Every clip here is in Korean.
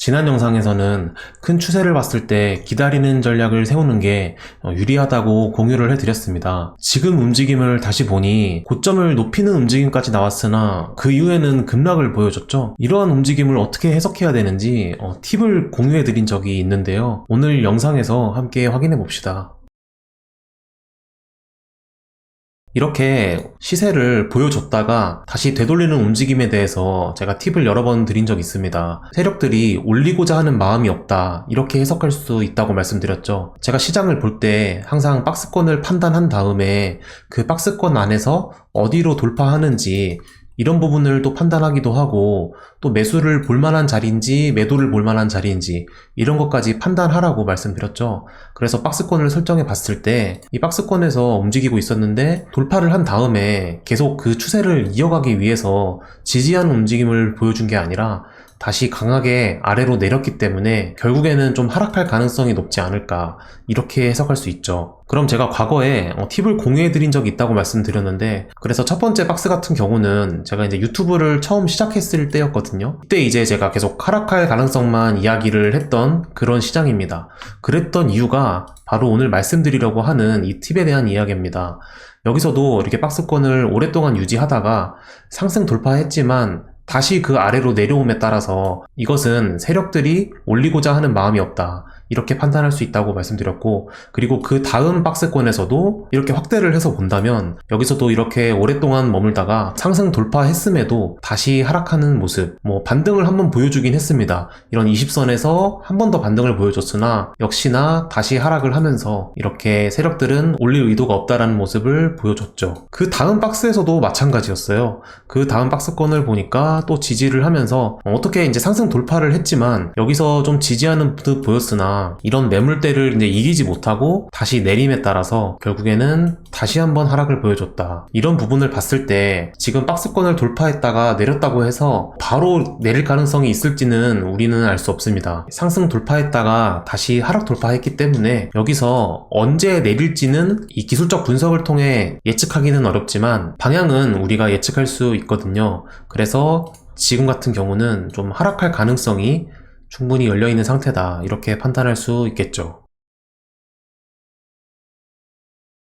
지난 영상에서는 큰 추세를 봤을 때 기다리는 전략을 세우는 게 유리하다고 공유를 해드렸습니다. 지금 움직임을 다시 보니 고점을 높이는 움직임까지 나왔으나 그 이후에는 급락을 보여줬죠. 이러한 움직임을 어떻게 해석해야 되는지 팁을 공유해드린 적이 있는데요. 오늘 영상에서 함께 확인해 봅시다. 이렇게 시세를 보여줬다가 다시 되돌리는 움직임에 대해서 제가 팁을 여러 번 드린 적이 있습니다. 세력들이 올리고자 하는 마음이 없다, 이렇게 해석할 수 있다고 말씀드렸죠. 제가 시장을 볼 때 항상 박스권을 판단한 다음에 그 박스권 안에서 어디로 돌파하는지 이런 부분을 또 판단하기도 하고, 또 매수를 볼만한 자리인지 매도를 볼만한 자리인지 이런 것까지 판단하라고 말씀드렸죠. 그래서 박스권을 설정해 봤을 때 이 박스권에서 움직이고 있었는데 돌파를 한 다음에 계속 그 추세를 이어가기 위해서 지지하는 움직임을 보여준 게 아니라 다시 강하게 아래로 내렸기 때문에 결국에는 좀 하락할 가능성이 높지 않을까, 이렇게 해석할 수 있죠. 그럼 제가 과거에 팁을 공유해드린 적이 있다고 말씀드렸는데, 그래서 첫 번째 박스 같은 경우는 제가 이제 유튜브를 처음 시작했을 때였거든요. 그때 이제 제가 계속 하락할 가능성만 이야기를 했던 그런 시장입니다. 그랬던 이유가 바로 오늘 말씀드리려고 하는 이 팁에 대한 이야기입니다. 여기서도 이렇게 박스권을 오랫동안 유지하다가 상승 돌파했지만 다시 그 아래로 내려옴에 따라서 이것은 세력들이 올리고자 하는 마음이 없다, 이렇게 판단할 수 있다고 말씀드렸고, 그리고 그 다음 박스권에서도 이렇게 확대를 해서 본다면 여기서도 이렇게 오랫동안 머물다가 상승 돌파했음에도 다시 하락하는 모습, 반등을 한번 보여주긴 했습니다. 이런 20선에서 한 번 더 반등을 보여줬으나 역시나 다시 하락을 하면서 이렇게 세력들은 올릴 의도가 없다라는 모습을 보여줬죠. 그 다음 박스에서도 마찬가지였어요. 그 다음 박스권을 보니까 또 지지를 하면서 어떻게 이제 상승 돌파를 했지만 여기서 좀 지지하는 듯 보였으나 이런 매물대를 이제 이기지 못하고 다시 내림에 따라서 결국에는 다시 한번 하락을 보여줬다. 이런 부분을 봤을 때 지금 박스권을 돌파했다가 내렸다고 해서 바로 내릴 가능성이 있을지는 우리는 알 수 없습니다. 상승 돌파했다가 다시 하락 돌파했기 때문에 여기서 언제 내릴지는 이 기술적 분석을 통해 예측하기는 어렵지만 방향은 우리가 예측할 수 있거든요. 그래서 지금 같은 경우는 좀 하락할 가능성이 충분히 열려있는 상태다, 이렇게 판단할 수 있겠죠.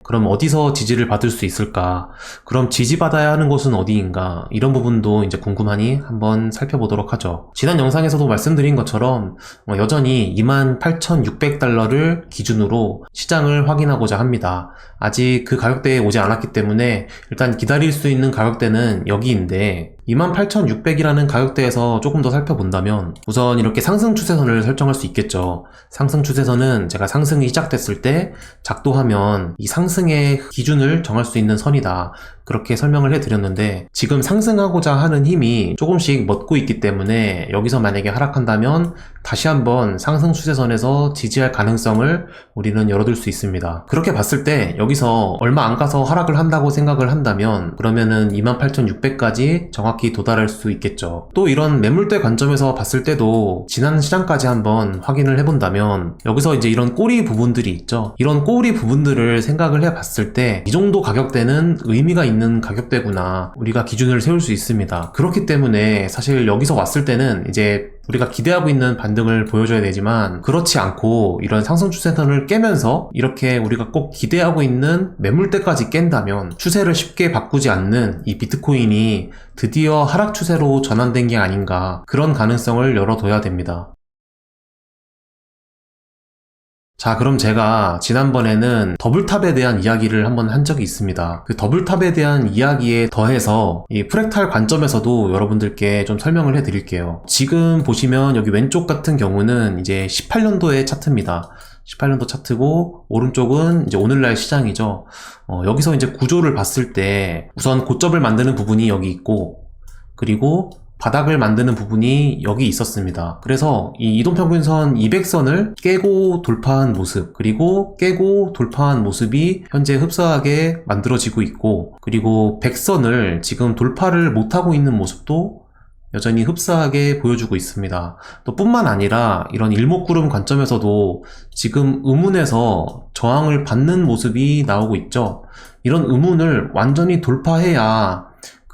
그럼 어디서 지지를 받을 수 있을까? 그럼 지지받아야 하는 곳은 어디인가? 이런 부분도 이제 궁금하니 한번 살펴보도록 하죠. 지난 영상에서도 말씀드린 것처럼 여전히 28,600달러를 기준으로 시장을 확인하고자 합니다. 아직 그 가격대에 오지 않았기 때문에 일단 기다릴 수 있는 가격대는 여기인데, 28,600이라는 가격대에서 조금 더 살펴본다면 우선 이렇게 상승 추세선을 설정할 수 있겠죠. 상승 추세선은 제가 상승이 시작됐을 때 작동하면 이 상승의 기준을 정할 수 있는 선이다, 그렇게 설명을 해드렸는데, 지금 상승하고자 하는 힘이 조금씩 멎고 있기 때문에 여기서 만약에 하락한다면 다시 한번 상승 추세선에서 지지할 가능성을 우리는 열어둘 수 있습니다. 그렇게 봤을 때 여기서 얼마 안 가서 하락을 한다고 생각을 한다면 그러면은 28,600까지 정확히 도달할 수 있겠죠. 또 이런 매물대 관점에서 봤을 때도 지난 시장까지 한번 확인을 해본다면 여기서 이제 이런 꼬리 부분들이 있죠. 이런 꼬리 부분들을 생각을 해봤을 때 이 정도 가격대는 의미가 있는 가격대구나, 우리가 기준을 세울 수 있습니다. 그렇기 때문에 사실 여기서 왔을 때는 이제 우리가 기대하고 있는 반등을 보여줘야 되지만 그렇지 않고 이런 상승 추세선을 깨면서 이렇게 우리가 꼭 기대하고 있는 매물대까지 깬다면 추세를 쉽게 바꾸지 않는 이 비트코인이 드디어 하락 추세로 전환된 게 아닌가, 그런 가능성을 열어둬야 됩니다. 자, 그럼 제가 지난번에는 더블탑에 대한 이야기를 한번 한 적이 있습니다. 그 더블탑에 대한 이야기에 더해서 이 프랙탈 관점에서도 여러분들께 좀 설명을 해드릴게요. 지금 보시면 여기 왼쪽 같은 경우는 이제 18년도의 차트입니다. 18년도 차트고 오른쪽은 이제 오늘날 시장이죠. 여기서 이제 구조를 봤을 때 우선 고점을 만드는 부분이 여기 있고, 그리고 바닥을 만드는 부분이 여기 있었습니다. 그래서 이 이동평균선 200선을 깨고 돌파한 모습, 그리고 깨고 돌파한 모습이 현재 흡사하게 만들어지고 있고, 그리고 100선을 지금 돌파를 못하고 있는 모습도 여전히 흡사하게 보여주고 있습니다. 또 뿐만 아니라 이런 일목구름 관점에서도 지금 음운에서 저항을 받는 모습이 나오고 있죠. 이런 음운을 완전히 돌파해야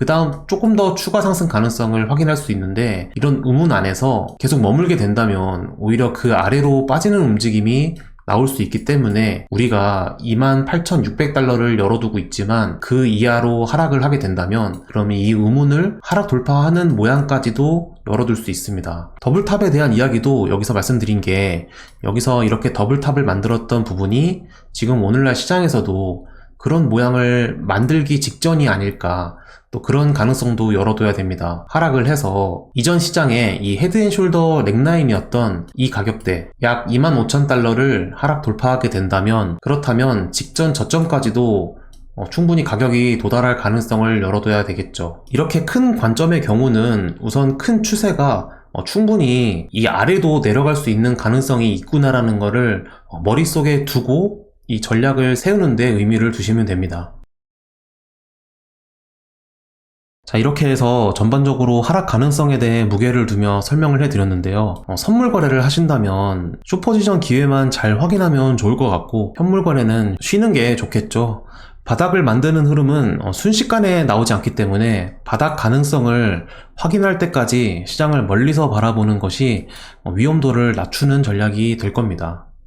그 다음 조금 더 추가 상승 가능성을 확인할 수 있는데, 이런 의문 안에서 계속 머물게 된다면 오히려 그 아래로 빠지는 움직임이 나올 수 있기 때문에 우리가 28,600달러를 열어두고 있지만 그 이하로 하락을 하게 된다면 그러면 이 의문을 하락 돌파하는 모양까지도 열어둘 수 있습니다. 더블탑에 대한 이야기도 여기서 말씀드린 게, 여기서 이렇게 더블탑을 만들었던 부분이 지금 오늘날 시장에서도 그런 모양을 만들기 직전이 아닐까, 또 그런 가능성도 열어둬야 됩니다. 하락을 해서 이전 시장에 이 헤드앤숄더 넥라인이었던 이 가격대 약 25,000달러를 하락 돌파하게 된다면, 그렇다면 직전 저점까지도 충분히 가격이 도달할 가능성을 열어둬야 되겠죠. 이렇게 큰 관점의 경우는 우선 큰 추세가 충분히 이 아래도 내려갈 수 있는 가능성이 있구나라는 거를 머릿속에 두고 이 전략을 세우는 데 의미를 두시면 됩니다. 자, 이렇게 해서 전반적으로 하락 가능성에 대해 무게를 두며 설명을 해드렸는데요. 선물 거래를 하신다면 슈퍼지션 기회만 잘 확인하면 좋을 것 같고, 현물 거래는 쉬는 게 좋겠죠. 바닥을 만드는 흐름은 순식간에 나오지 않기 때문에 바닥 가능성을 확인할 때까지 시장을 멀리서 바라보는 것이 위험도를 낮추는 전략이 될 겁니다.